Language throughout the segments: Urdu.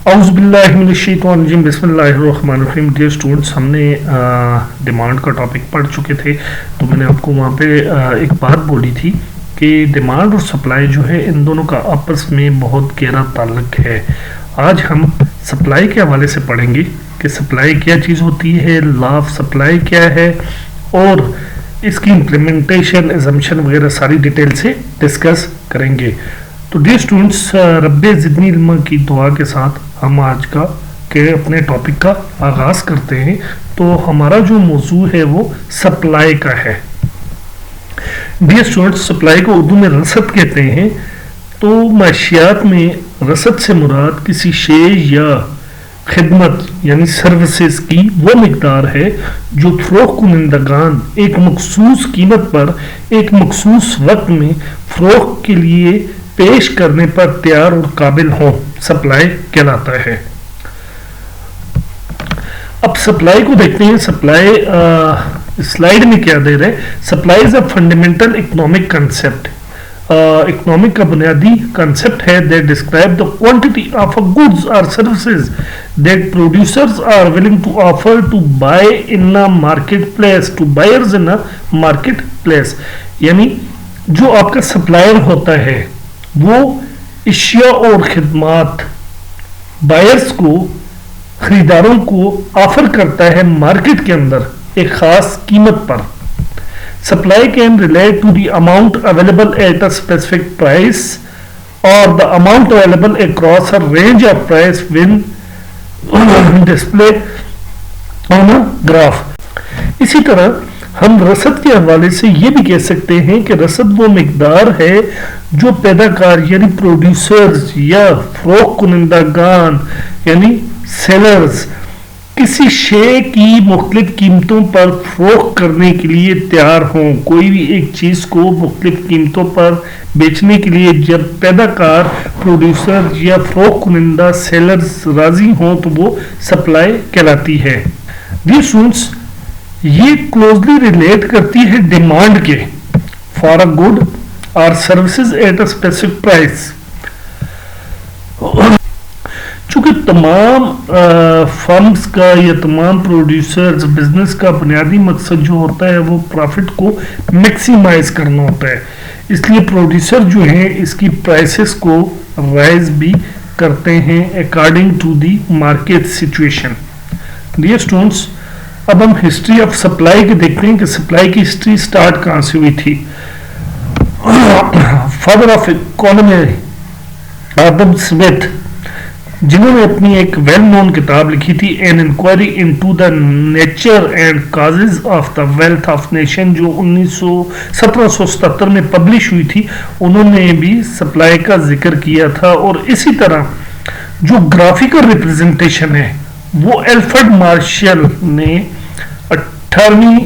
اعوذ باللہ من الشیطان الرجیم بسم اللہ الرحمن الرحیم. ڈیئر اسٹوڈنٹس، ہم نے ڈیمانڈ کا ٹاپک پڑھ چکے تھے، تو میں نے آپ کو وہاں پہ ایک بات بولی تھی کہ ڈیمانڈ اور سپلائی جو ہے ان دونوں کا آپس میں بہت گہرا تعلق ہے. آج ہم سپلائی کے حوالے سے پڑھیں گے کہ سپلائی کیا چیز ہوتی ہے، لا آف سپلائی کیا ہے، اور اس کی امپلیمنٹیشن، ایزمپشن وغیرہ ساری ڈیٹیل سے ڈسکس کریں گے. تو ڈیئر اسٹوڈنٹس، رب زدنی علما کی دعا کے ساتھ ہم آج کا اپنے ٹاپک کا آغاز کرتے ہیں. تو ہمارا جو موضوع ہے وہ سپلائی کا ہے. ڈیئر اسٹوڈنٹس، سپلائی کو اردو میں رسد کہتے ہیں. تو معاشیات میں رسد سے مراد کسی شے یا خدمت یعنی سروسز کی وہ مقدار ہے جو فروخت کنندگان ایک مخصوص قیمت پر ایک مخصوص وقت میں فروخت کے لیے پیش کرنے پر تیار اور قابل ہوں. سپلائی کہلاتا ہے. اب سپلائی کو دیکھتے ہیں. سپلائی سلائیڈ میں کیا دے رہے. Supply is a fundamental economic concept. Economic کا بنیادی کنسپٹ ہے that describe the quantity of goods or services that producers are willing to offer to buy in a marketplace to buyers in a marketplace. یعنی جو آپ کا سپلائر ہوتا ہے وہ اشیاء اور خدمات بائرز کو، خریداروں کو آفر کرتا ہے مارکیٹ کے اندر ایک خاص قیمت پر. Supply can relate to the amount available at a specific price or the amount available across a range of price when displayed on a graph. اسی طرح ہم رسد کے حوالے سے یہ بھی کہہ سکتے ہیں کہ رسد وہ مقدار ہے جو پیدا کار یعنی پروڈیوسرز یا فروخت کنندگان یعنی سیلرز کسی شے کی مختلف قیمتوں پر فروخت کرنے کے لیے تیار ہوں. کوئی بھی ایک چیز کو مختلف قیمتوں پر بیچنے کے لیے جب پیدا کار، پروڈیوسر یا فروخت کنندہ سیلرز راضی ہوں تو وہ سپلائی کہلاتی ہے. ڈیئر اسٹوڈنٹس، یہ کلوزلی ریلیٹ کرتی ہے ڈیمانڈ کے فار اے گڈ اور services at a specific price. چونکہ تمام فرمز کا یا تمام پروڈیوسرز بزنس کا بنیادی مقصد جو ہوتا ہے وہ پروفٹ کو میکسیمائز کرنا ہوتا ہے، اس لیے پروڈیوسر جو ہیں اس کی پرائسز کو رائز بھی کرتے ہیں according to the market situation. Dear students, اب ہم ہسٹری آف سپلائی کے دیکھتے ہیں کہ سپلائی کی ہسٹری سٹارٹ کہاں سے ہوئی تھی. Father of economy Adam Smith, جنہوں نے اپنی ایک ویل نون کتاب لکھی تھی an inquiry into the nature and causes of the wealth of nation, جو 1777 میں پبلش ہوئی تھی، انہوں نے بھی سپلائی کا ذکر کیا تھا. اور اسی طرح جو گرافیکل ریپرزنٹیشن ہے وہ الفریڈ مارشل نے 18ویں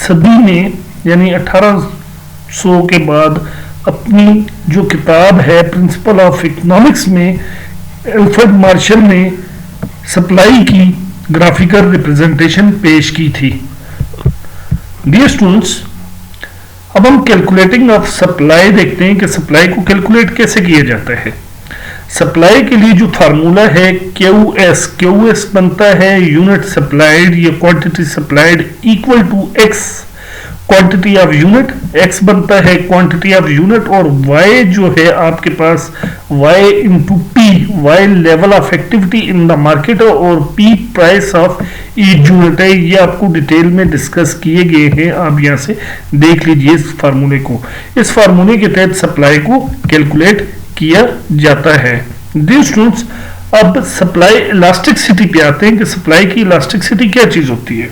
صدی میں یعنی 1800 کے بعد اپنی جو کتاب ہے پرنسپل آف اکنامکس میں الفریڈ مارشل نے سپلائی کی گرافیکل ریپرزنٹیشن پیش کی تھی. ڈیئر اسٹوڈنٹس، اب ہم کیلکولیٹنگ آف سپلائی دیکھتے ہیں کہ سپلائی کو کیلکولیٹ کیسے کیا جاتا ہے. سپلائی کے لیے جو فارمولا ہے کیو ایس بنتا ہے یونٹ سپلائیڈ یا quantity supplied equal to X quantity of unit. X بنتا ہے کوانٹٹی آف یونٹ اور وائی جو ہے آپ کے پاس Y into P, Y level of activity in the market اور P price of each unit ہے. یہ آپ کو ڈیٹیل میں ڈسکس کیے گئے ہیں، آپ یہاں سے دیکھ لیجئے اس فارمولے کو. اس فارمولے کے تحت سپلائی کو کیلکولیٹ کیا جاتا ہے. ڈیئر اسٹوڈنٹس، اب سپلائی الاسٹکسٹی پہ آتے ہیں کہ سپلائی کی الاسٹکسٹی کیا چیز ہوتی ہے.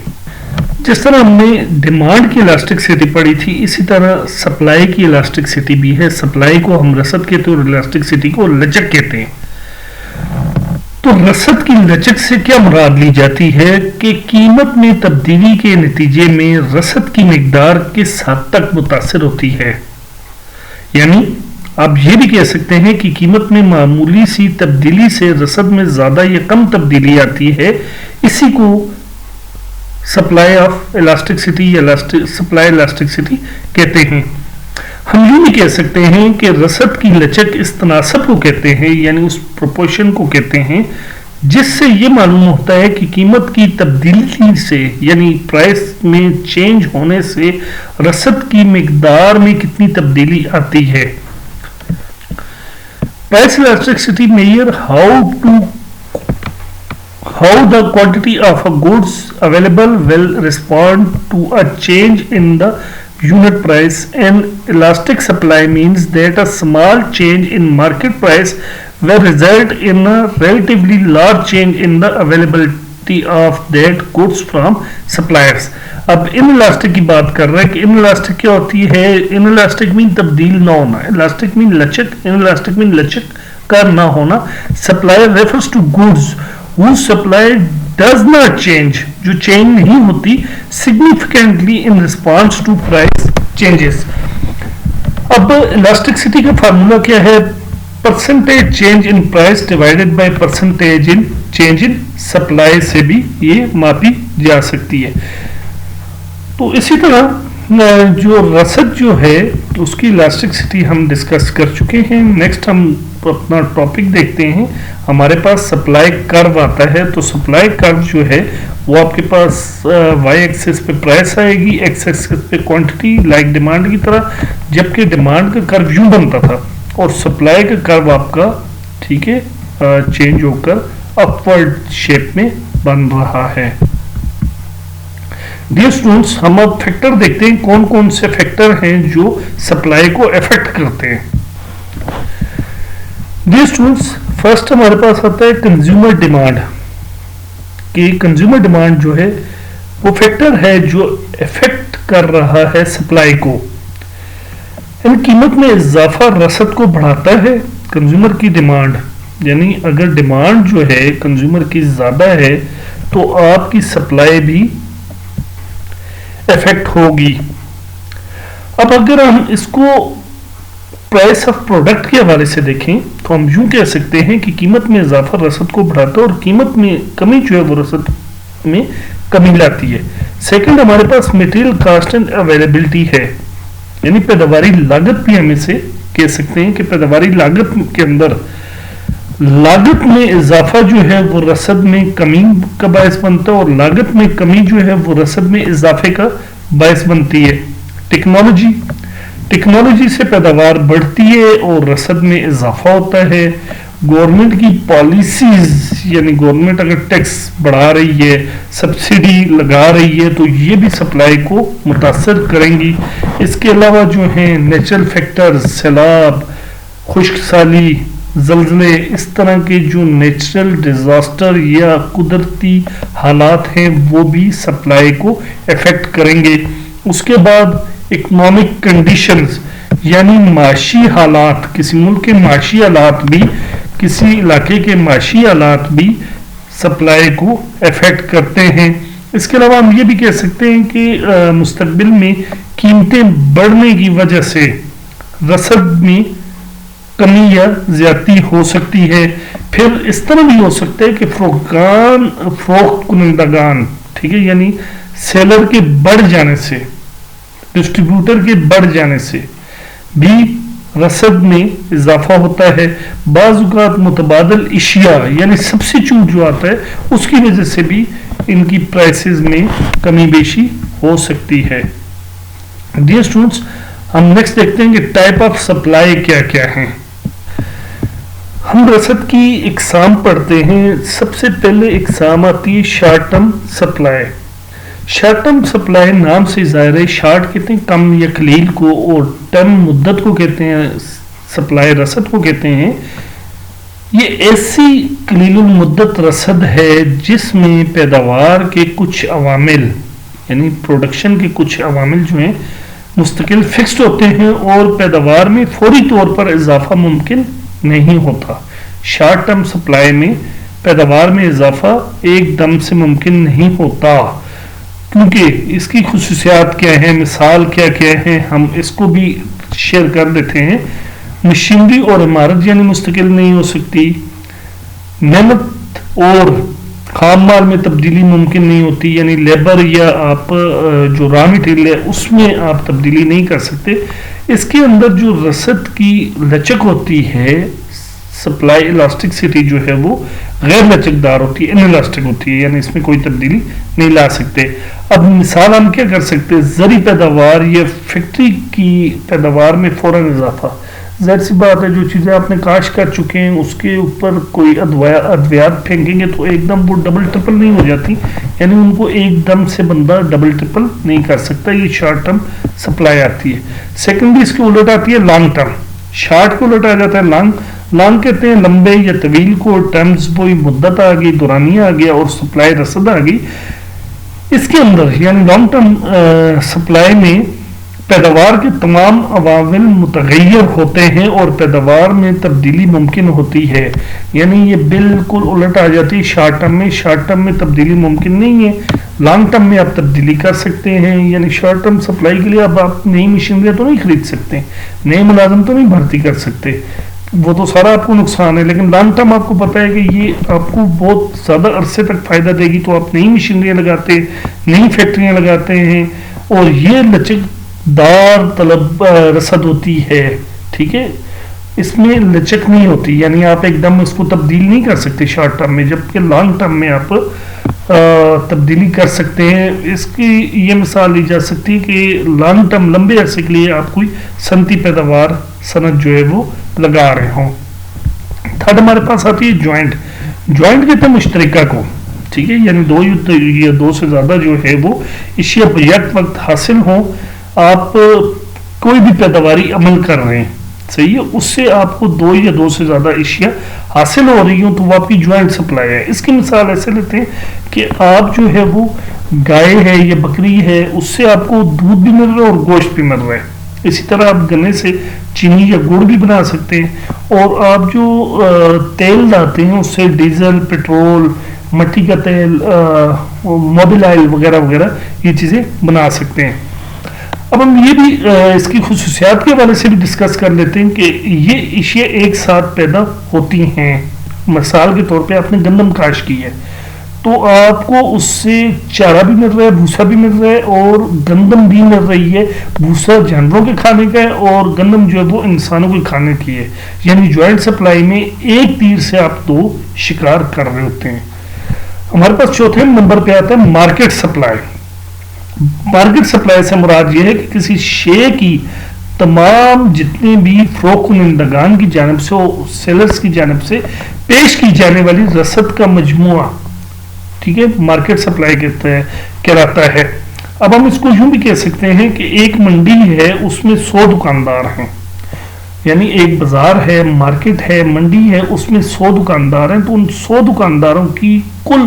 جس طرح ہم نے ڈیمانڈ کی الاسٹکسٹی پڑھی تھی، اسی طرح سپلائی کی الاسٹکسٹی بھی ہے. سپلائی کو ہم رسد کہتے ہیں اور الاسٹکسٹی کو لچک کہتے ہیں. تو رسد کی لچک سے کیا مراد لی جاتی ہے کہ قیمت میں تبدیلی کے نتیجے میں رسد کی مقدار کس حد تک متاثر ہوتی ہے. یعنی آپ یہ بھی کہہ سکتے ہیں کہ قیمت میں معمولی سی تبدیلی سے رسد میں زیادہ یا کم تبدیلی آتی ہے. اسی کو سپلائی آف الاسٹکسٹی یا سپلائی الاسٹکسٹی کہتے ہیں. ہم یوں بھی کہہ سکتے ہیں کہ رسد کی لچک اس تناسب کو کہتے ہیں، یعنی اس پروپورشن کو کہتے ہیں جس سے یہ معلوم ہوتا ہے کہ قیمت کی تبدیلی سے، یعنی پرائس میں چینج ہونے سے رسد کی مقدار میں کتنی تبدیلی آتی ہے۔ Price elasticity measure how the quantity of goods available will respond to a change in the unit price. An elastic supply means that a small change in market price will result in a relatively large change in the availability of that goods from suppliers. اب ان الاسٹک کی بات کر رہا ہے کہ ان الاسٹک کیا ہوتی ہے؟ ان الاسٹک مین تبدیل نہ ہونا، الاسٹک مین لچک، ان الاسٹک مین لچک کا نہ ہونا۔ Supply refers to goods whose supply does not change، جو چینج نہیں ہوتی significantly in response to price changes۔ اب elasticity کا فارمولا کیا ہے؟ percentage change in price divided by percentage in change in supply سے بھی یہ ماپی جا سکتی ہے۔ تو اسی طرح جو رسد جو ہے اس کی elasticity ہم ڈسکس کر چکے ہیں۔ نیکسٹ ہم اپنا ٹاپک دیکھتے ہیں۔ ہمارے پاس سپلائی کرو آتا ہے، تو سپلائی کرو جو ہے وہ آپ کے پاس وائی ایکسس پہ پرائس آئے گی، ایکس ایکسس پہ کوانٹٹی لائک ڈیمانڈ کی طرح، جبکہ ڈیمانڈ کا کرو یوں بنتا تھا اور سپلائی کا کرو آپ کا ٹھیک ہے چینج ہو کر اپورڈ شیپ میں بن رہا ہے۔ ڈیئر اسٹوڈنٹس، ہم اب فیکٹر دیکھتے ہیں کون کون سے فیکٹر ہیں جو سپلائی کو افیکٹ کرتے ہیں۔ ڈیئر اسٹوڈنٹس، فرسٹ ہمارے پاس آتا ہے کنزیومر ڈیمانڈ، کہ کنزیومر ڈیمانڈ جو ہے وہ فیکٹر ہے جو افیکٹ کر رہا ہے سپلائی کو، یعنی قیمت میں اضافہ رسد کو بڑھاتا ہے۔ کنزیومر کی ڈیمانڈ، یعنی اگر ڈیمانڈ جو ہے کنزیومر کی زیادہ ہے تو آپ کی سپلائی بھی افیکٹ ہوگی۔ اب اگر ہم اس کو پرائس آف پروڈکٹ کے حوالے سے دیکھیں تو ہم یوں کہہ سکتے ہیں کہ قیمت میں اضافہ رسد کو بڑھاتا ہے اور قیمت میں کمی جو ہے وہ رسد میں کمی لاتی ہے۔ سیکنڈ ہمارے پاس میٹیریل کاسٹ اینڈ اویلیبلٹی ہے، یعنی پیداواری لاگت بھی ہم اسے کہہ سکتے ہیں کہ پیداواری لاگت کے اندر لاگت میں اضافہ جو ہے وہ رسد میں کمی کا باعث بنتا ہے اور لاگت میں کمی جو ہے وہ رسد میں اضافے کا باعث بنتی ہے۔ ٹیکنالوجی سے پیداوار بڑھتی ہے اور رسد میں اضافہ ہوتا ہے۔ گورنمنٹ کی پالیسیز، یعنی گورنمنٹ اگر ٹیکس بڑھا رہی ہے، سبسڈی لگا رہی ہے تو یہ بھی سپلائی کو متاثر کریں گی۔ اس کے علاوہ جو ہیں نیچرل فیکٹرز، سیلاب، خشک سالی، زلزلے، اس طرح کے جو نیچرل ڈیزاسٹر یا قدرتی حالات ہیں وہ بھی سپلائی کو افیکٹ کریں گے۔ اس کے بعد اکنامک کنڈیشنز، یعنی معاشی حالات، کسی ملک کے معاشی حالات بھی، کسی علاقے کے معاشی حالات بھی سپلائی کو افیکٹ کرتے ہیں۔ اس کے علاوہ ہم یہ بھی کہہ سکتے ہیں کہ مستقبل میں قیمتیں بڑھنے کی وجہ سے رسد میں کمی یا زیادتی ہو سکتی ہے۔ پھر اس طرح بھی ہو سکتا ہے کہ فروخت کنندگان ٹھیک ہے، یعنی سیلر کے بڑھ جانے سے، ڈسٹریبیوٹر کے بڑھ جانے سے بھی رسد میں اضافہ ہوتا ہے۔ بعض اوقات متبادل اشیاء یعنی سبسٹیوٹ جو آتا ہے اس کی وجہ سے بھی ان کی پرائسز میں کمی بیشی ہو سکتی ہے۔ ڈیئر اسٹوڈنٹس، ہم نیکسٹ دیکھتے ہیں کہ ٹائپ آف سپلائی کیا کیا ہیں۔ ہم رسد کی اقسام پڑھتے ہیں۔ سب سے پہلے اقسام آتی ہے short term supply. Short term supply نام سے ظاہر ہے، شارٹ کہتے ہیں کم یا قلیل کو، اور ٹرم مدت کو کہتے ہیں، سپلائی رسد کو کہتے ہیں۔ یہ ایسی قلیل المدت رسد ہے جس میں پیداوار کے کچھ عوامل، یعنی پروڈکشن کے کچھ عوامل جو ہیں مستقل فکسڈ ہوتے ہیں اور پیداوار میں فوری طور پر اضافہ ممکن نہیں ہوتا۔ شارٹ ٹرم سپلائی میں پیداوار میں اضافہ ایک دم سے ممکن نہیں ہوتا، کیونکہ اس کی خصوصیات کیا ہیں، مثال کیا کیا ہیں، ہم اس کو بھی شیئر کر دیتے ہیں۔ مشینری اور عمارت یعنی مستقل نہیں ہو سکتی، محنت اور خام مال میں تبدیلی ممکن نہیں ہوتی، یعنی لیبر یا آپ جو را مٹیریل ہے اس میں آپ تبدیلی نہیں کر سکتے. اس کے اندر جو رسد کی لچک ہوتی ہے، سپلائی الاسٹکسٹی جو ہے وہ غیر لچک دار ہوتی ہے، انلاسٹک ہوتی ہے، یعنی اس میں کوئی تبدیلی نہیں لا سکتے. اب مثال ہم کیا کر سکتے ہیں، زرعی پیداوار یا فیکٹری کی پیداوار میں فوراً اضافہ. ظاہر سی بات ہے جو چیزیں آپ نے کاشت کر چکے ہیں اس کے اوپر کوئی ادویات پھینکیں گے تو ایک دم وہ ڈبل ٹرپل نہیں ہو جاتی، یعنی ان کو ایک دم سے بندہ ڈبل ٹرپل نہیں کر سکتا. یہ شارٹ ٹرم سپلائی آتی ہے. سیکنڈلی اس کی الٹ آتی ہے لانگ ٹرم. شارٹ کو الٹ آ جاتا ہے لانگ کہتے ہیں لمبے یا طویل کو، ٹرمز وہی مدت آ گئی، دورانیہ آ گیا، اور سپلائی رسد آ گئی. اس کے اندر یعنی لانگ ٹرم سپلائی میں پیداوار کے تمام عوامل متغیر ہوتے ہیں اور پیداوار میں تبدیلی ممکن ہوتی ہے. یعنی یہ بالکل الٹ آ جاتی ہے شارٹ ٹرم میں تبدیلی ممکن نہیں ہے، لانگ ٹرم میں آپ تبدیلی کر سکتے ہیں. یعنی شارٹ ٹرم سپلائی کے لیے اب آپ نئی مشینری تو نہیں خرید سکتے، نئے ملازم تو نہیں بھرتی کر سکتے، وہ تو سارا آپ کو نقصان ہے. لیکن لانگ ٹرم آپ کو پتہ ہے کہ یہ آپ کو بہت زیادہ عرصے تک فائدہ دے گی، تو آپ نئی مشینریاں لگاتے ہیں، نئی فیکٹریاں لگاتے ہیں، اور یہ لچک دار طلب رسد ہوتی ہے. ٹھیک ہے، اس میں لچک نہیں ہوتی، یعنی آپ ایک دم اس کو تبدیل نہیں کر سکتے شارٹ ٹرم میں، جبکہ لانگ ٹرم میں آپ تبدیلی کر سکتے ہیں. اس کی یہ مثال لی جا سکتی ہے کہ لانگ ٹرم لمبے عرصے کے لیے آپ کوئی صنعتی پیداوار صنعت جو ہے وہ لگا رہے ہوں. تھرڈ ہمارے پاس آتی ہے جوائنٹ کہتے ہیں مشترکہ کو. ٹھیک ہے، یعنی دو سے زیادہ جو ہے وہ اشیاء یک وقت حاصل ہوں. آپ کوئی بھی پیداواری عمل کر رہے ہیں، صحیح ہے، اس سے آپ کو دو سے زیادہ اشیاء حاصل ہو رہی ہوں تو وہ آپ کی جوائنٹ سپلائی ہے. اس کی مثال ایسے لیتے ہیں کہ آپ جو ہے وہ گائے ہے یا بکری ہے، اس سے آپ کو دودھ بھی مل رہا ہے اور گوشت بھی مل رہا ہے. اسی طرح آپ گنے سے چینی یا گڑ بھی بنا سکتے ہیں، اور آپ جو تیل لاتے ہیں اس سے ڈیزل، پیٹرول، مٹی کا تیل، موبل آئل وغیرہ وغیرہ یہ چیزیں بنا سکتے ہیں. اب ہم یہ بھی اس کی خصوصیات کے حوالے سے بھی ڈسکس کر لیتے ہیں کہ یہ اشیاء ایک ساتھ پیدا ہوتی ہیں. مثال کے طور پہ آپ نے گندم کاشت کی ہے تو آپ کو اس سے چارہ بھی مل رہا ہے، بھوسا بھی مل رہا ہے، اور گندم بھی مل رہی ہے. بھوسا جانوروں کے کھانے کا ہے اور گندم جو ہے وہ انسانوں کے کھانے کی ہے. یعنی جوائنٹ سپلائی میں ایک تیر سے آپ دو شکار کر رہے ہوتے ہیں. ہمارے پاس چوتھے نمبر پہ آتا ہے مارکیٹ سپلائی. مارکیٹ سپلائی سے مراد یہ ہے کہ کسی شے کی تمام جتنے بھی فروخت کنندگان کی جانب سے اور سیلرز کی جانب سے پیش کی جانے والی رسد کا مجموعہ، ٹھیک ہے، مارکیٹ سپلائی کہلاتا ہے. اب ہم اس کو یوں بھی کہہ سکتے ہیں کہ ایک منڈی ہے، اس میں 100 دکاندار ہیں. یعنی ایک بازار ہے، مارکیٹ ہے، منڈی ہے، اس میں 100 دکاندار ہیں. تو ان 100 دکانداروں کی کل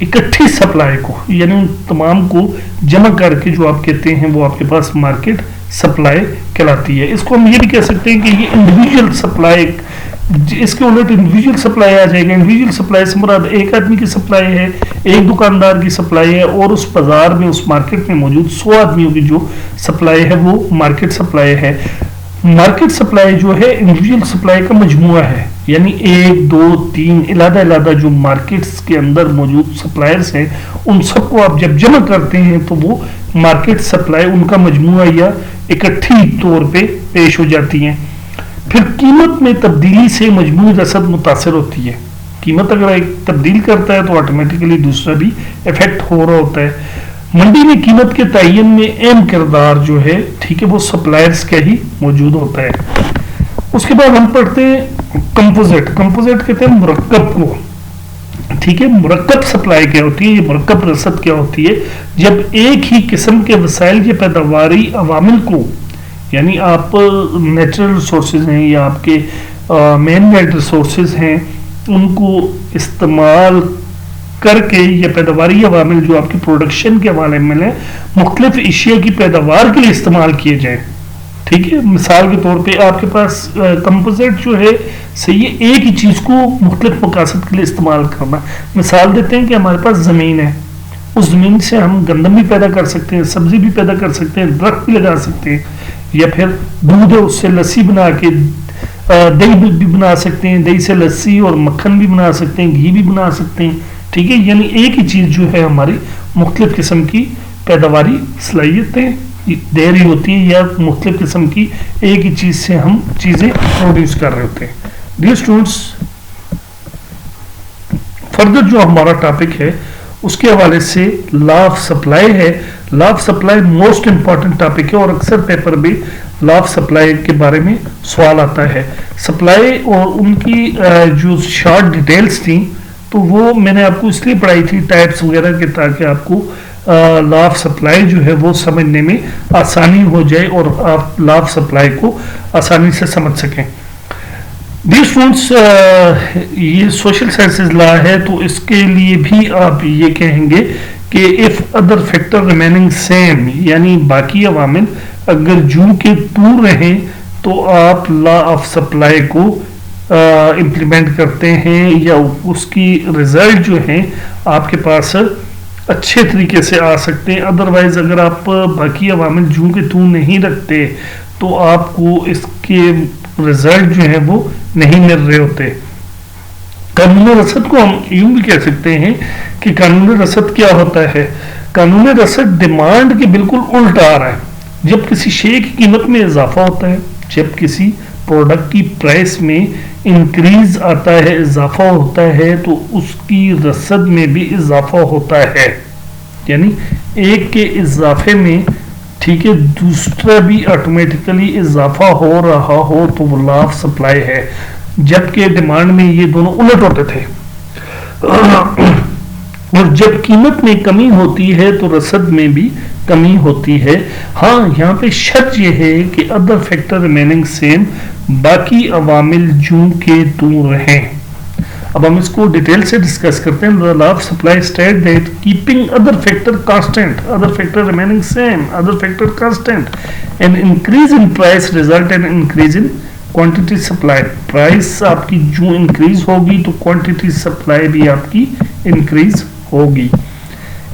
اکٹھی سپلائی کو، یعنی ان تمام کو جمع کر کے جو آپ کہتے ہیں وہ آپ کے پاس مارکیٹ سپلائی کہلاتی ہے. اس کو ہم یہ بھی کہہ سکتے ہیں کہ یہ انڈیویجول سپلائی، اس کے الٹ انڈیویجول سپلائی آ جائے گا. انڈیویجول سپلائی سے مراد ایک آدمی کی سپلائی ہے، ایک دکاندار کی سپلائی ہے، اور اس بازار میں، اس مارکیٹ میں موجود 100 آدمیوں کی جو سپلائی ہے وہ مارکیٹ سپلائی ہے. مارکیٹ سپلائی جو ہے انڈیویجول سپلائی کا مجموعہ ہے، یعنی 1 2 3 علیحدہ جو مارکیٹس کے اندر موجود سپلائرز ہیں ان سب کو آپ جب جمع کرتے ہیں تو وہ مارکیٹ سپلائی ان کا مجموعہ یا اکٹھی طور پہ پیش ہو جاتی ہیں. پھر قیمت میں تبدیلی سے مجموعی رسد متاثر ہوتی ہے. قیمت اگر ایک تبدیل کرتا ہے تو آٹومیٹیکلی دوسرا بھی افیکٹ ہو رہا ہوتا ہے. منڈی میں قیمت کے تعین میں اہم کردار جو ہے، ٹھیک ہے، وہ سپلائرز کا ہی موجود ہوتا ہے. اس کے بعد ہم پڑھتے ہیں کمپوزٹ کہتے ہیں مرکب کو. ٹھیک ہے، مرکب سپلائی کیا ہوتی ہے، یہ مرکب رسد کیا ہوتی ہے؟ جب ایک ہی قسم کے وسائل کے پیداواری عوامل کو، یعنی آپ نیچرل ریسورسز ہیں یا آپ کے مین میڈ ریسورسز ہیں، ان کو استعمال کر کے یا پیداواری عوامل جو آپ کی پروڈکشن کے حوالے میں ہیں مختلف اشیاء کی پیداوار کے لیے استعمال کیے جائیں. ٹھیک ہے، مثال کے طور پہ آپ کے پاس کمپوزٹ جو ہے صحیح ہے، ایک ہی چیز کو مختلف مقاصد کے لیے استعمال کرنا. مثال دیتے ہیں کہ ہمارے پاس زمین ہے، اس زمین سے ہم گندم بھی پیدا کر سکتے ہیں، سبزی بھی پیدا کر سکتے ہیں، درخت بھی لگا سکتے ہیں، یا پھر دودھ ہے اس سے لسی بنا کے دہی بھی بنا سکتے ہیں، دہی سے لسی اور مکھن بھی بنا سکتے ہیں، گھی بھی بنا سکتے ہیں. ٹھیک ہے، یعنی ایک ہی چیز جو ہے ہماری مختلف قسم کی پیداواری صلاحیتیں دے رہی ہوتی ہے، یا مختلف قسم کی ایک ہی چیز سے ہم چیزیں پروڈیوس کر رہے ہوتے ہیں۔ ڈیئر اسٹوڈنٹس، فردر جو ہمارا ٹاپک ہے اس کے حوالے سے لا آف سپلائی ہے۔ Law of supply most important topic ہے، اور اکثر پیپر بھی لا آف سپلائی کے بارے میں سوال آتا ہے۔ سپلائی اور ان کی جو شارٹ ڈیٹیلز تھیں تو وہ میں نے آپ کو اس لیے پڑھائی تھی ٹائپس وغیرہ کے، تاکہ آپ کو لا آف سپلائی جو ہے وہ سمجھنے میں آسانی ہو جائے اور آپ لا آف سپلائی کو آسانی سے سمجھ سکیں۔ ڈیئر اسٹوڈنٹس، یہ سوشل سائنسز لا ہے، تو اس کے لیے بھی آپ یہ کہیں گے کہ if other factor remaining same، یعنی باقی عوامل اگر جو کے تو رہیں تو آپ لا آف سپلائی کو امپلیمنٹ کرتے ہیں، یا اس کی رزلٹ جو ہیں آپ کے پاس اچھے طریقے سے آ سکتے ہیں۔ ادروائز اگر آپ باقی عوامل جو کہ تو نہیں رکھتے تو آپ کو اس کے رزلٹ جو ہیں وہ نہیں مل رہے ہوتے۔ قانون رسد کو ہم یوں بھی کہہ سکتے ہیں کہ قانون رسد کیا ہوتا ہے؟ قانون رسد ڈیمانڈ کے بالکل الٹا آ رہا ہے۔ جب کسی شے کی قیمت میں اضافہ ہوتا ہے، جب کسی پروڈکٹ کی پرائس میں انکریز آتا ہے، اضافہ ہوتا ہے، تو اس کی رسد میں بھی اضافہ ہوتا ہے، یعنی ایک کے اضافے میں ٹھیک ہے دوسرا بھی آٹومیٹیکلی اضافہ ہو رہا ہو تو وہ لا آف سپلائی ہے، جبکہ ڈیمانڈ میں یہ دونوں الٹ ہوتے تھے۔ اور جب قیمت میں کمی ہوتی ہے تو رسد میں بھی کمی ہوتی ہے۔ ہاں، یہاں پہ شرط یہ ہے کہ ادر فیکٹر ریمیننگ سیم، باقی عوامل جو کہ تو رہیں۔ اب ہم اس کو ڈیٹیل سے ڈسکس کرتے ہیں۔ The law of supply state that keeping other factor constant, other factor remaining same, other factor constant, an increase in price result in increase in quantity supply. Price آپ کی جو انکریز ہوگی تو quantity supply بھی آپ کی انکریز ہوگی۔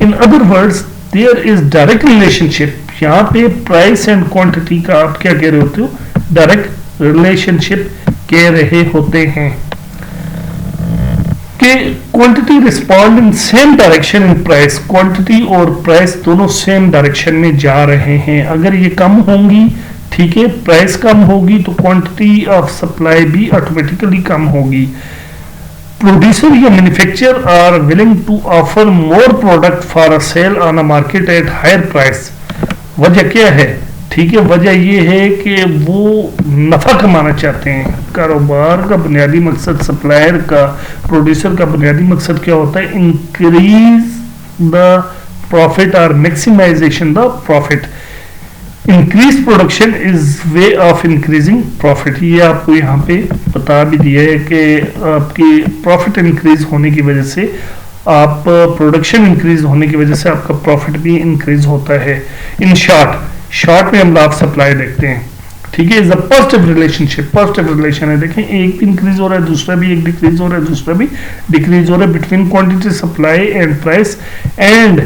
In other words, there is direct relationship۔ یہاں پہ price and quantity کا آپ کیا کہہ رہے ہوتے ہو؟ ڈائریکٹ ریلیشنشپ کہہ رہے ہوتے ہیں کہ quantity respond in same direction in price, quantity اور پرائس دونوں سیم ڈائریکشن میں جا رہے ہیں۔ اگر یہ کم ہوں گی، ٹھیک ہے، پرائس کم ہوگی تو کوانٹٹی آف سپلائی بھی آٹومیٹیکلی کم ہوگی۔ پروڈیوسر یا manufacture are willing to offer more product for a sale on a market at higher price. وجہ کیا ہے؟ ٹھیک ہے، وجہ یہ ہے کہ وہ نفع کمانا چاہتے ہیں۔ کاروبار کا بنیادی مقصد، سپلائر کا، پروڈیوسر کا بنیادی مقصد کیا ہوتا ہے؟ انکریز دا پروفٹ اور maximisation the profit. Increase production as way of increasing profit. یہ آپ کو یہاں پہ بتا بھی دیا ہے کہ آپ کی پروفٹ انکریز ہونے کی وجہ سے، آپ پروڈکشن انکریز ہونے کی وجہ سے آپ کا پروفٹ بھی انکریز ہوتا ہے۔ ان شارٹ میں ہم لا آف سپلائی دیکھتے ہیں، ٹھیک ہے، is a positive relationship, positive relation ہے۔ دیکھیں ایک بھی انکریز ہو رہا ہے، دوسرا بھی ایک ڈیکریز ہو رہا ہے، دوسرا بھی ڈیکریز ہو رہا ہے between quantity supply and price, and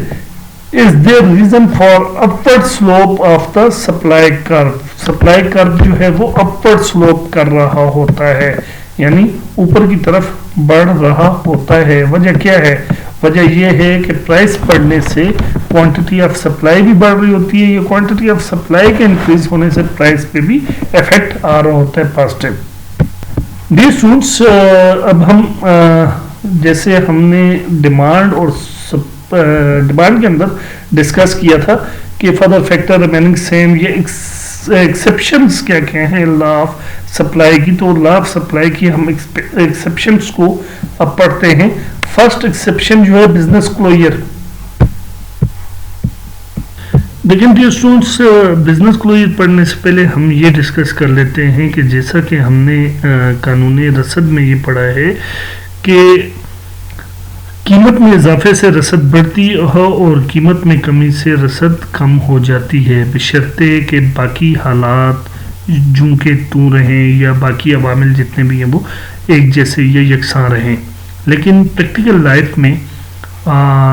is there reason for upward slope of the supply کرو۔ سپلائی کرو جو ہے وہ اپورڈ سلوپ کر رہا ہوتا ہے، یعنی اوپر کی طرف بڑھ رہا ہوتا ہے۔ وجہ کیا ہے؟ وجہ یہ ہے کہ پرائس بڑھنے سے کوانٹٹی آف سپلائی بھی بڑھ رہی ہوتی ہے، یہ کوانٹٹی آف سپلائی کے انکریز ہونے سے پرائس پہ بھی ایفیکٹ آ رہا ہوتا ہے پازیٹیو۔ ڈیئر اسٹوڈنٹس، اب ہم جیسے ہم نے ڈیمانڈ اور ڈیمانڈ کے اندر ڈسکس کیا تھا کہ فردر فیکٹر ریمیننگ سیم، یہ ایکسیپشنز کیا کیا ہیں لا آف سپلائی کی، تو لا آف سپلائی کی ہم ایکسیپشنز کو اب پڑھتے ہیں۔ فرسٹ ایکسیپشن جو ہے بزنس کلوئر۔ لیکن ڈیئر اسٹوڈنٹس، بزنس کلوئر پڑھنے سے پہلے ہم یہ ڈسکس کر لیتے ہیں کہ جیسا کہ ہم نے قانون رسد میں یہ پڑھا ہے کہ قیمت میں اضافے سے رسد بڑھتی ہو اور قیمت میں کمی سے رسد کم ہو جاتی ہے، بشرطے کہ باقی حالات جو کہ تو رہیں یا باقی عوامل جتنے بھی ہیں وہ ایک جیسے یا یکساں رہیں۔ لیکن پریکٹیکل لائف میں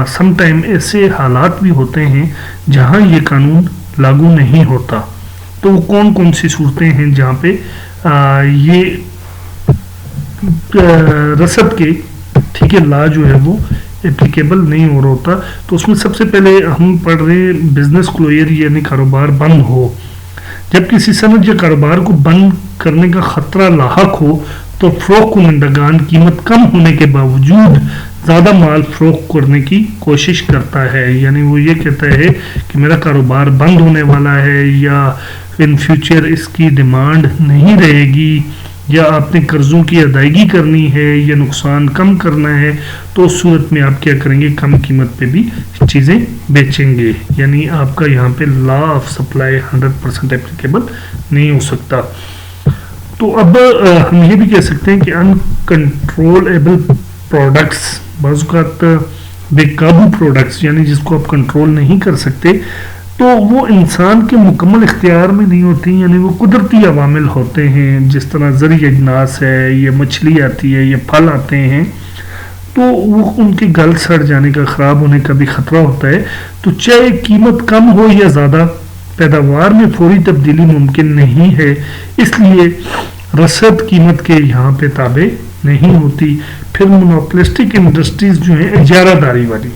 سم ٹائم ایسے حالات بھی ہوتے ہیں جہاں یہ قانون لاگو نہیں ہوتا۔ تو وہ کون کون سی صورتیں ہیں جہاں پہ یہ رسد کے ٹھیک ہے لا جو ہے وہ اپلیکیبل نہیں ہو رہا ہوتا. تو اس میں سب سے پہلے ہم پڑھ رہے ہیں بزنس کلوئر یعنی کاروبار بند ہو. جب کسی صنعت یا کاروبار کو بند کرنے کا خطرہ لاحق ہو تو فروخت کنندگان قیمت کم ہونے کے باوجود زیادہ مال فروخت کرنے کی کوشش کرتا ہے. یعنی وہ یہ کہتا ہے کہ میرا کاروبار بند ہونے والا ہے یا ان فیوچر اس کی ڈیمانڈ نہیں رہے گی یا آپ نے قرضوں کی ادائیگی کرنی ہے یا نقصان کم کرنا ہے تو اس صورت میں آپ کیا کریں گے کم قیمت پہ بھی چیزیں بیچیں گے. یعنی آپ کا یہاں پہ لا آف سپلائی 100% اپلیکیبل نہیں ہو سکتا. تو اب ہم یہ بھی کہہ سکتے ہیں کہ انکنٹرولیبل پروڈکٹس بعض اوقات بے قابو پروڈکٹس یعنی جس کو آپ کنٹرول نہیں کر سکتے تو وہ انسان کے مکمل اختیار میں نہیں ہوتی. یعنی وہ قدرتی عوامل ہوتے ہیں جس طرح زرعی اجناس ہے یا مچھلی آتی ہے یا پھل آتے ہیں تو وہ ان کے گل سڑ جانے کا خراب ہونے کا بھی خطرہ ہوتا ہے. تو چاہے قیمت کم ہو یا زیادہ پیداوار میں فوری تبدیلی ممکن نہیں ہے اس لیے رسد قیمت کے یہاں پہ تابع نہیں ہوتی. پھر مونوپولسٹک انڈسٹریز جو ہیں اجارہ داری والی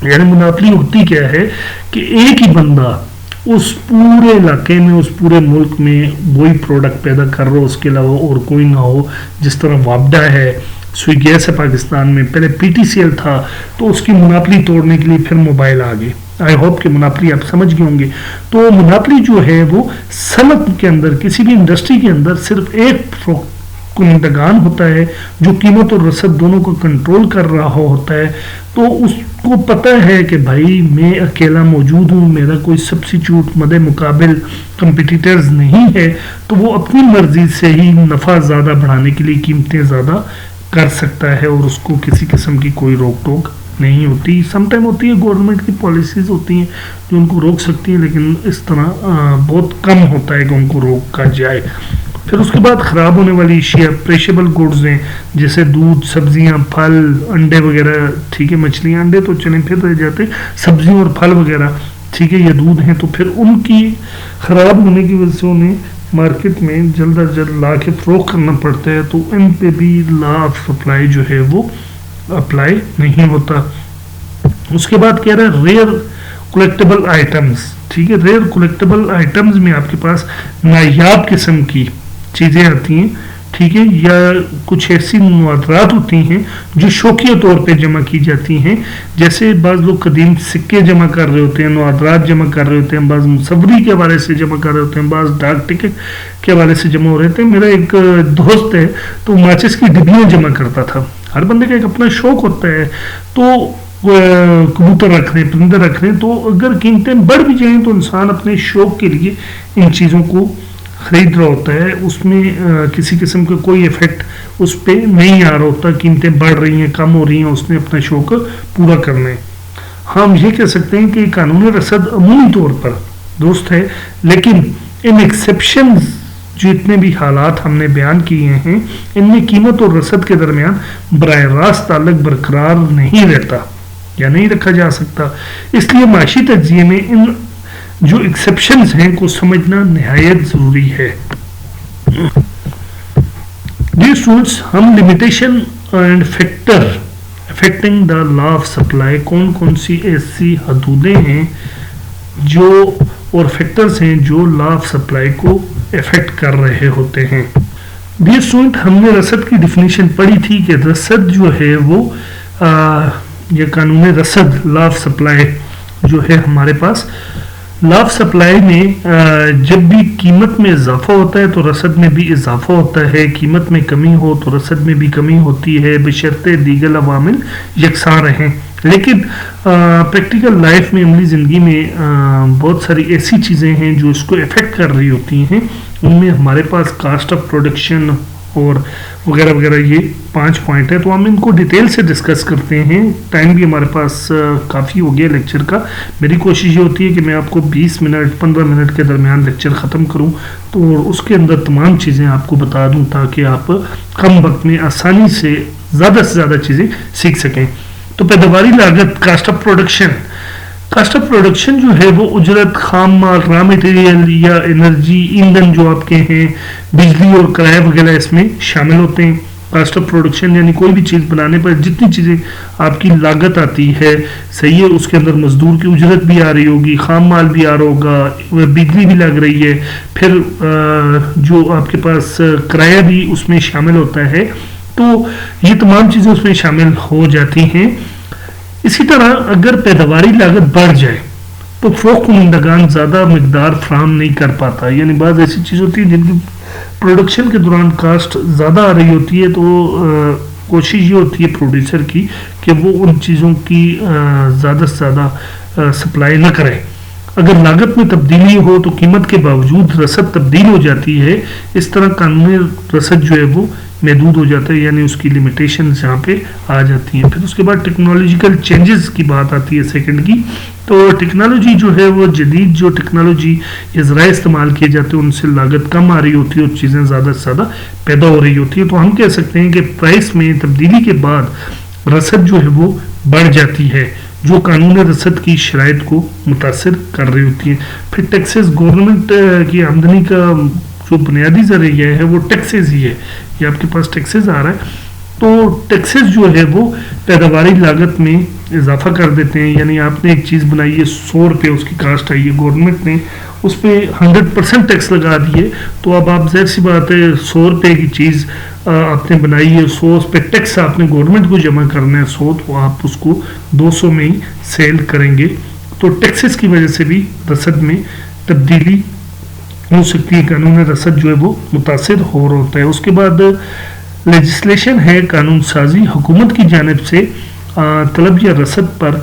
یعنی مناپلی ہوتی کیا ہے کہ ایک ہی بندہ اس پورے علاقے میں اس پورے ملک میں وہی پروڈکٹ پیدا کر رہا ہو اس کے علاوہ اور کوئی نہ ہو. جس طرح وابڈا ہے سوئی گیس ہے پاکستان میں پہلے پی ٹی سی ایل تھا تو اس کی مناپلی توڑنے کے لیے پھر موبائل آ گئے. آئی ہوپ کہ مناپلی آپ سمجھ گئے ہوں گے. تو مناپلی جو ہے وہ صنعت کے اندر کسی بھی انڈسٹری کے اندر صرف ایک کنندگان ہوتا ہے جو قیمت اور رسد دونوں کو کنٹرول کر رہا ہوتا ہے. تو اس کو پتہ ہے کہ بھائی میں اکیلا موجود ہوں میرا کوئی سبسٹیچیوٹ مد مقابل کمپیٹیٹرز نہیں ہے تو وہ اپنی مرضی سے ہی نفع زیادہ بڑھانے کے لیے قیمتیں زیادہ کر سکتا ہے اور اس کو کسی قسم کی کوئی روک ٹوک نہیں ہوتی. سم ٹائم ہوتی ہے گورنمنٹ کی پالیسیز ہوتی ہیں جو ان کو روک سکتی ہیں لیکن اس طرح بہت کم ہوتا ہے کہ ان کو روکا جائے. پھر اس کے بعد خراب ہونے والی اشیاء پریشیبل گوڈز ہیں جیسے دودھ سبزیاں پھل انڈے وغیرہ. ٹھیک ہے مچھلیاں انڈے تو چلیں پھر رہ جاتے سبزیاں اور پھل وغیرہ ٹھیک ہے یہ دودھ ہیں تو پھر ان کی خراب ہونے کی وجہ سے انہیں مارکیٹ میں جلد از جلد لا کے فروخت کرنا پڑتا ہے تو ان پہ بھی لا آف سپلائی جو ہے وہ اپلائی نہیں ہوتا. اس کے بعد کہہ رہا ہے ریئر کولیکٹیبل آئٹمز. ٹھیک ہے ریئر کولیکٹیبل آئٹمز میں آپ کے پاس نایاب قسم کی چیزیں آتی ہیں. ٹھیک ہے یا کچھ ایسی نوادرات ہوتی ہیں جو شوقیہ طور پہ جمع کی جاتی ہیں. جیسے بعض لوگ قدیم سکے جمع کر رہے ہوتے ہیں نوادرات جمع کر رہے ہوتے ہیں بعض مصوری کے حوالے سے جمع کر رہے ہوتے ہیں بعض ڈاک ٹکٹ کے حوالے سے جمع ہو رہے تھے. میرا ایک دوست ہے تو ماچس کی ڈبیاں جمع کرتا تھا. ہر بندے کا ایک اپنا شوق ہوتا ہے تو کبوتر رکھ رہے ہیں پرندے رکھ رہے ہیں تو اگر قیمتیں بڑھ بھی جائیں تو انسان اپنے شوق کے لیے ان چیزوں کو خرید رہا ہوتا ہے. اس میں کسی قسم کا کوئی ایفیکٹ اس پہ نہیں آ رہا ہوتا. قیمتیں بڑھ رہی ہیں کم ہو رہی ہیں اس نے اپنا شوق پورا کرنا ہے. ہم یہ کہہ سکتے ہیں کہ قانون رسد عمومی طور پر درست ہے لیکن ان ایکسیپشنز جو اتنے بھی حالات ہم نے بیان کیے ہیں ان میں قیمت اور رسد کے درمیان براہ راست تعلق برقرار نہیں رہتا یا نہیں رکھا جا سکتا. اس لیے معاشی تجزیے میں ان جو ایکسیپشنز ہیں کو سمجھنا نہایت ضروری ہے. جی اسٹوڈنٹس ہم limitation and factor affecting the law of supply کون کون سی ایسی حدودیں ہیں جو اور فیکٹرز ہیں جو لا آف سپلائی کو افیکٹ کر رہے ہوتے ہیں. ڈیئر اسٹوڈنٹ ہم نے رسد کی ڈیفینیشن پڑھی تھی کہ رسد جو ہے وہ یہ قانون رسد لا آف سپلائی جو ہے ہمارے پاس لا آف سپلائی میں جب بھی قیمت میں اضافہ ہوتا ہے تو رسد میں بھی اضافہ ہوتا ہے. قیمت میں کمی ہو تو رسد میں بھی کمی ہوتی ہے بشرطے دیگر عوامل یکساں رہیں. لیکن پریکٹیکل لائف میں عملی زندگی میں بہت ساری ایسی چیزیں ہیں جو اس کو افیکٹ کر رہی ہوتی ہیں. ان میں ہمارے پاس کاسٹ آف پروڈکشن اور وغیرہ وغیرہ یہ 5 پوائنٹ ہے تو ہم ان کو ڈیٹیل سے ڈسکس کرتے ہیں. ٹائم بھی ہمارے پاس کافی ہو گیا لیکچر کا. میری کوشش یہ ہوتی ہے کہ میں آپ کو 20 منٹ 15 منٹ کے درمیان لیکچر ختم کروں تو اس کے اندر تمام چیزیں آپ کو بتا دوں تاکہ آپ کم وقت میں آسانی سے زیادہ چیزیں سیکھ سکیں. تو پیداواری لاگت کاسٹ آف پروڈکشن جو ہے وہ اجرت خام مال را مٹیریل یا انرجی ایندھن جو آپ کے ہیں بجلی اور کرایہ وغیرہ اس میں شامل ہوتے ہیں. کاسٹ آف پروڈکشن یعنی کوئی بھی چیز بنانے پر جتنی چیزیں آپ کی لاگت آتی ہے صحیح ہے، اس کے اندر مزدور کی اجرت بھی آ رہی ہوگی، خام مال بھی آ رہا ہوگا، بجلی بھی لگ رہی ہے، پھر جو آپ کے پاس کرایہ بھی اس میں شامل ہوتا ہے، تو یہ تمام چیزیں اس میں شامل ہو جاتی ہیں۔ اسی طرح اگر پیداواری لاگت بڑھ جائے تو فروخت کنندگان زیادہ مقدار فراہم نہیں کر پاتا، یعنی بعض ایسی چیز ہوتی ہے جن کی پروڈکشن کے دوران کاسٹ زیادہ آ رہی ہوتی ہے، تو کوشش یہ ہوتی ہے پروڈیوسر کی کہ وہ ان چیزوں کی زیادہ سے زیادہ سپلائی نہ کرے۔ اگر لاگت میں تبدیلی ہو تو قیمت کے باوجود رسد تبدیل ہو جاتی ہے، اس طرح قانونی رسد جو ہے وہ محدود ہو جاتا ہے، یعنی اس کی لیمیٹیشنز یہاں پہ آ جاتی ہیں۔ پھر اس کے بعد ٹیکنالوجیکل چینجز کی بات آتی ہے سیکنڈ کی، تو ٹیکنالوجی جو ہے وہ جدید جو ٹیکنالوجی یا ذرائع استعمال کیے جاتے ہیں ان سے لاگت کم آ رہی ہوتی ہے اور چیزیں زیادہ سے زیادہ پیدا ہو رہی ہوتی ہے، تو ہم کہہ سکتے ہیں کہ پرائس میں تبدیلی کے بعد رسد جو ہے وہ بڑھ جاتی ہے، جو قانون رسد کی شرائط کو متاثر کر رہی ہوتی ہے۔ پھر ٹیکسز، گورنمنٹ کی آمدنی کا جو بنیادی ذریعہ ہے وہ ٹیکسز ہی ہے، یہ آپ کے پاس ٹیکسز آ رہا ہے، تو ٹیکسز جو ہے وہ پیداواری لاگت میں اضافہ کر دیتے ہیں، یعنی آپ نے ایک چیز بنائی ہے 100 روپے اس کی کاسٹ آئی ہے، گورنمنٹ نے اس پہ 100% ٹیکس لگا دیے، تو اب آپ ظاہر سی بات ہے 100 روپے کی چیز آپ نے بنائی ہے 100، اس پہ ٹیکس آپ نے گورنمنٹ کو جمع کرنا ہے 100، تو آپ اس کو 200 میں ہی سیل کریں گے، تو ٹیکسز کی وجہ سے بھی رسد میں تبدیلی ہو سکتی ہے، قانون رسد جو ہے وہ متاثر ہو رہا ہوتا ہے۔ اس کے بعد لیجسلیشن ہے قانون سازی، حکومت کی جانب سے طلب یا رسد پر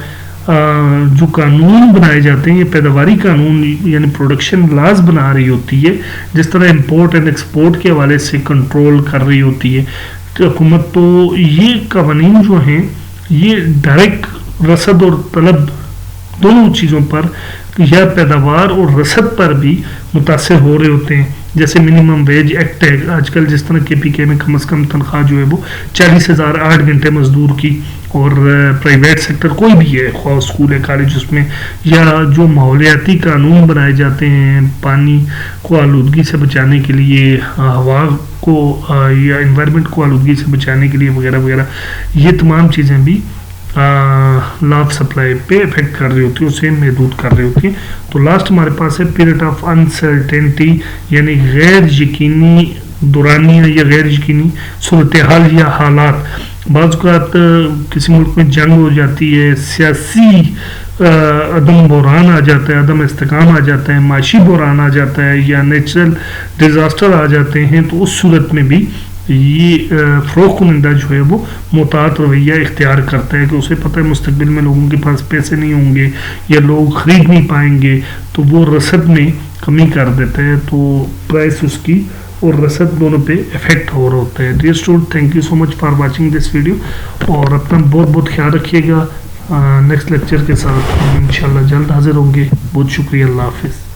جو قانون بنائے جاتے ہیں، یہ پیداواری قانون یعنی پروڈکشن لاز بنا رہی ہوتی ہے، جس طرح امپورٹ اینڈ ایکسپورٹ کے حوالے سے کنٹرول کر رہی ہوتی ہے حکومت، تو یہ قوانین جو ہیں یہ ڈائریکٹ رسد اور طلب دونوں چیزوں پر یا پیداوار اور رسد پر بھی متاثر ہو رہے ہوتے ہیں۔ جیسے منیمم ویج ایکٹ ہے آج کل، جس طرح کے پی کے میں کم از کم تنخواہ جو ہے وہ 40,000 8 گھنٹے مزدور کی، اور پرائیویٹ سیکٹر کوئی بھی ہے، خواہ اسکول ہے کالج، اس میں یا جو ماحولیاتی قانون بنائے جاتے ہیں پانی کو آلودگی سے بچانے کے لیے، ہوا کو یا انوائرمنٹ کو آلودگی سے بچانے کے لیے وغیرہ وغیرہ، یہ تمام چیزیں بھی لا آف سپلائی پہ افیکٹ کر رہی ہوتی ہے، اسے محدود کر رہی ہوتی ہے۔ تو لاسٹ ہمارے پاس ہے پیریڈ آف انسرٹینٹی، یعنی غیر یقینی دورانیہ یا غیر یقینی صورتحال یا حالات، بعض اوقات کسی ملک میں جنگ ہو جاتی ہے، سیاسی عدم بحران آ جاتا ہے، عدم استحکام آ جاتا ہے، معاشی بحران آ جاتا ہے، یا نیچرل ڈیزاسٹر آ جاتے ہیں، تو اس صورت میں بھی یہ فروخت کنندہ جو ہے وہ محتاط رویہ اختیار کرتا ہے کہ اسے پتہ ہے مستقبل میں لوگوں کے پاس پیسے نہیں ہوں گے یا لوگ خرید نہیں پائیں گے، تو وہ رسد میں کمی کر دیتا ہے، تو پرائس اس کی اور رسد دونوں پہ افیکٹ ہو رہا ہوتا ہے۔ Dear student, thank you so much for watching this video, اور اپنا بہت بہت خیال رکھیے گا۔ نیکسٹ لیکچر کے ساتھ ہم انشاءاللہ جلد حاضر ہوں گے۔ بہت شکریہ، اللہ حافظ۔